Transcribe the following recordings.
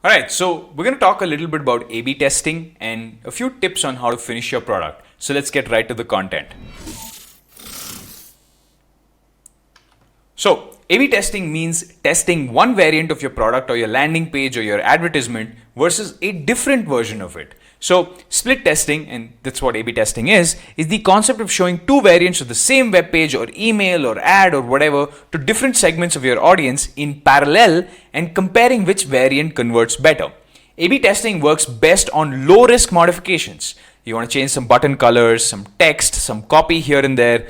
All right, so we're going to talk a little bit about A/B testing and a few tips on how to finish your product. So let's get right to the content. So A/B testing means testing one variant of your product or your landing page or your advertisement versus a different version of it. So split testing, and that's what A/B testing is the concept of showing two variants of the same web page or email or ad or whatever to different segments of your audience in parallel and comparing which variant converts better. A/B testing works best on low risk modifications. You want to change some button colors, some text, some copy here and there.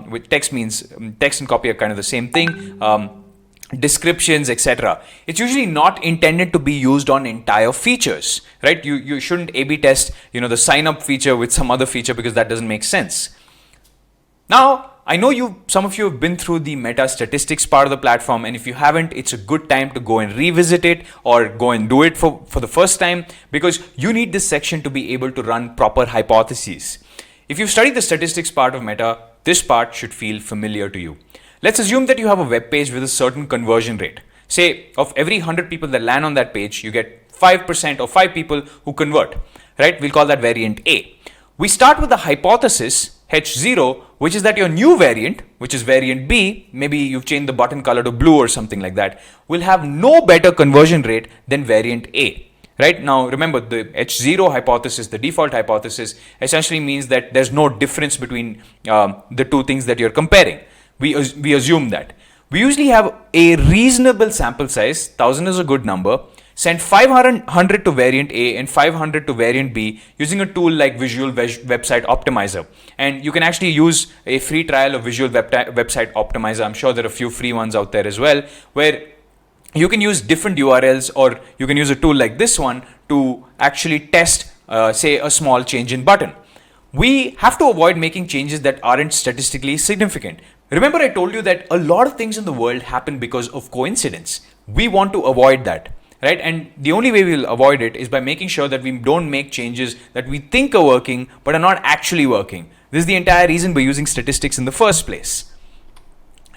With text means text and copy are kind of the same thing. Descriptions, etc. It's usually not intended to be used on entire features, right? You shouldn't A/B test, the sign up feature with some other feature because that doesn't make sense. Now, I know some of you have been through the meta statistics part of the platform, and if you haven't, it's a good time to go and revisit it or go and do it for the first time, because you need this section to be able to run proper hypotheses. If you've studied the statistics part of meta, this part should feel familiar to you. Let's assume that you have a web page with a certain conversion rate. Say, of every 100 people that land on that page, you get 5% or 5 people who convert, right? We'll call that variant A. We start with the hypothesis H0, which is that your new variant, which is variant B, maybe you've changed the button color to blue or something like that, will have no better conversion rate than variant A. Right? Now, remember, the H0 hypothesis, the default hypothesis, essentially means that there's no difference between the two things that you're comparing. We assume that. We usually have a reasonable sample size, 1000 is a good number, send 500 to variant A and 500 to variant B using a tool like Visual Website Optimizer. And you can actually use a free trial of Visual Website Optimizer. I'm sure there are a few free ones out there as well, where you can use different URLs, or you can use a tool like this one to actually test, say, a small change in button. We have to avoid making changes that aren't statistically significant. Remember, I told you that a lot of things in the world happen because of coincidence. We want to avoid that, right? And the only way we'll avoid it is by making sure that we don't make changes that we think are working but are not actually working. This is the entire reason we're using statistics in the first place,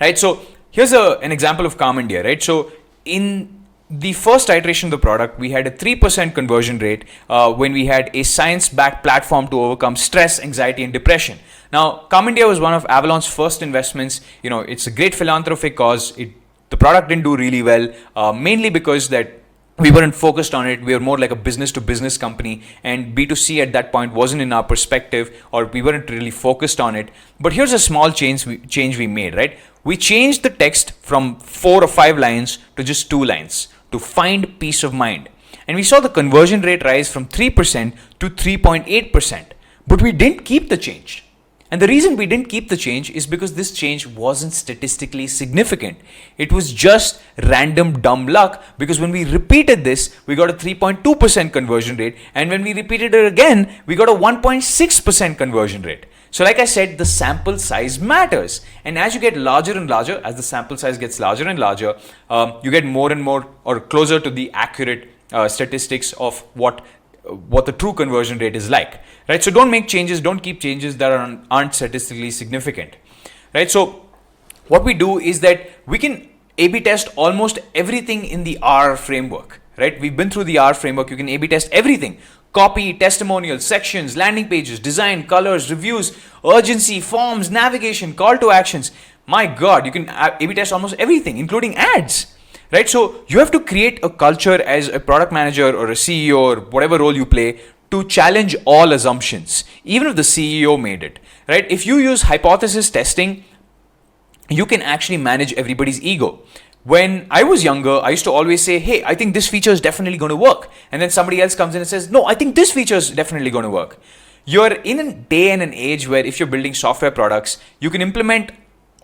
right? So here's an example of Calm India, right? So in the first iteration of the product, we had a 3% conversion rate when we had a science-backed platform to overcome stress, anxiety, and depression. Now, Calm India was one of Avalon's first investments. It's a great philanthropic cause. The product didn't do really well, mainly because that we weren't focused on it. We were more like a business-to-business company, and B2C at that point wasn't in our perspective, or we weren't really focused on it. But here's a small change we made, right? We changed the text from 4 or 5 lines to just 2 lines to find peace of mind. And we saw the conversion rate rise from 3% to 3.8%. But we didn't keep the change. And the reason we didn't keep the change is because this change wasn't statistically significant. It was just random dumb luck, because when we repeated this, we got a 3.2% conversion rate. And when we repeated it again, we got a 1.6% conversion rate. So like I said, the sample size matters. And as you get larger and larger, as the sample size gets larger and larger, you get more and more, or closer to the accurate statistics of what the true conversion rate is like, right? So don't make changes, don't keep changes that aren't statistically significant, right? So what we do is that we can A/B test almost everything in the R framework, right? We've been through the R framework. You can A/B test everything: copy, testimonials, sections, landing pages, design, colors, reviews, urgency, forms, navigation, call to actions. My God, you can A/B test almost everything, including ads. Right? So you have to create a culture as a product manager or a CEO or whatever role you play to challenge all assumptions, even if the CEO made it. Right? If you use hypothesis testing, you can actually manage everybody's ego. When I was younger, I used to always say, hey, I think this feature is definitely going to work. And then somebody else comes in and says, no, I think this feature is definitely going to work. You're in a day and an age where if you're building software products, you can implement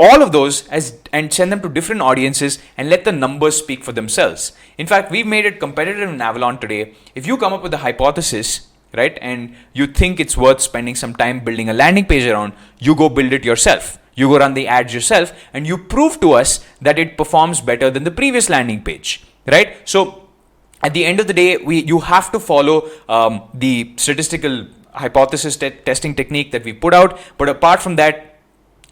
all of those and send them to different audiences and let the numbers speak for themselves. In fact, we've made it competitive in Avalon today. If you come up with a hypothesis, right, and you think it's worth spending some time building a landing page around, you go build it yourself. You go run the ads yourself, and you prove to us that it performs better than the previous landing page, right? So at the end of the day, you have to follow the statistical hypothesis testing technique that we put out. But apart from that,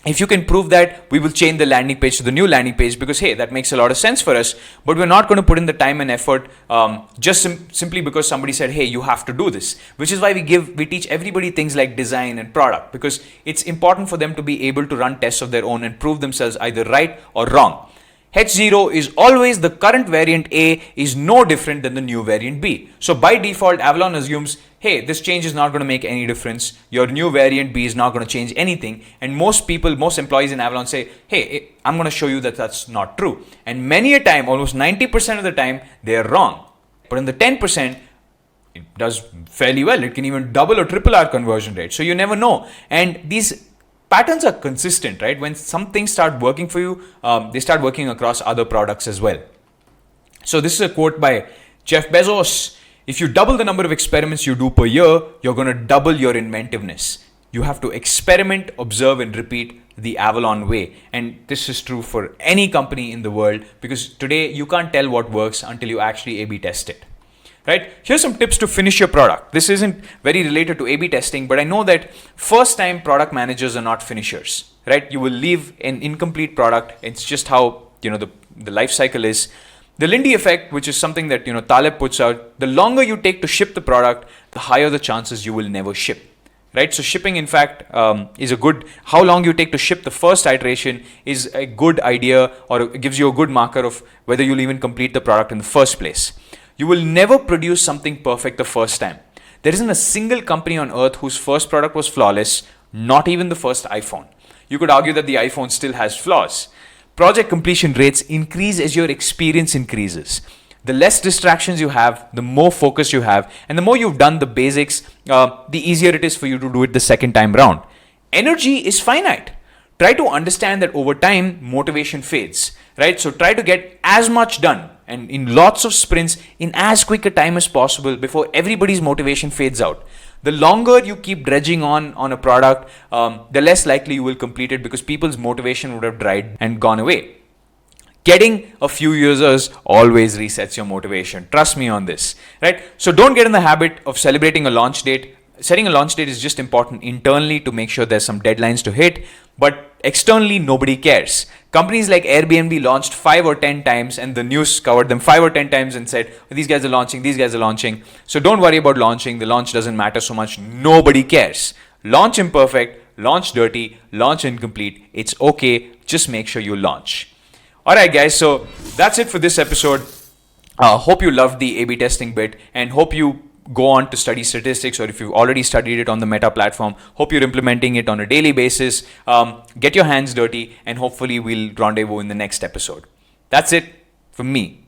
If you can prove that, we will change the landing page to the new landing page because, hey, that makes a lot of sense for us. But we're not going to put in the time and effort just simply because somebody said, hey, you have to do this. Which is why we teach everybody things like design and product, because it's important for them to be able to run tests of their own and prove themselves either right or wrong. H0 is always the current variant A is no different than the new variant B. So by default, Avalon assumes, hey, this change is not going to make any difference. Your new variant B is not going to change anything. And most employees in Avalon say, hey, I'm going to show you that that's not true. And many a time, almost 90% of the time, they are wrong. But in the 10%, it does fairly well. It can even double or triple our conversion rate. So you never know. And these patterns are consistent, right? When some things start working for you, they start working across other products as well. So this is a quote by Jeff Bezos. If you double the number of experiments you do per year, you're going to double your inventiveness. You have to experiment, observe, and repeat the Avalon way. And this is true for any company in the world, because today you can't tell what works until you actually A/B test it. Right? Here's some tips to finish your product. This isn't very related to A/B testing, but I know that first-time product managers are not finishers. Right? You will leave an incomplete product. It's just how the life cycle is. The Lindy effect, which is something that Taleb puts out, the longer you take to ship the product, the higher the chances you will never ship. Right? So shipping, in fact, is a good. How long you take to ship the first iteration is a good idea, or it gives you a good marker of whether you'll even complete the product in the first place. You will never produce something perfect the first time. There isn't a single company on earth whose first product was flawless, not even the first iPhone. You could argue that the iPhone still has flaws. Project completion rates increase as your experience increases. The less distractions you have, the more focus you have, and the more you've done the basics, the easier it is for you to do it the second time round. Energy is finite. Try to understand that over time, motivation fades, right? So try to get as much done and in lots of sprints in as quick a time as possible before everybody's motivation fades out. The longer you keep dredging on a product, the less likely you will complete it, because people's motivation would have dried and gone away. Getting a few users always resets your motivation. Trust me on this, right? So don't get in the habit of celebrating a launch date. Setting a launch date is just important internally to make sure there's some deadlines to hit, but externally, nobody cares. Companies like Airbnb launched 5 or 10 times, and the news covered them 5 or 10 times and said, these guys are launching. So don't worry about launching. The launch doesn't matter so much. Nobody cares. Launch imperfect, launch dirty, launch incomplete. It's okay. Just make sure you launch. All right, guys. So that's it for this episode. Hope you loved the A/B testing bit, and hope you go on to study statistics, or if you've already studied it on the Meta platform, hope you're implementing it on a daily basis. Get your hands dirty, and hopefully we'll rendezvous in the next episode. That's it from me.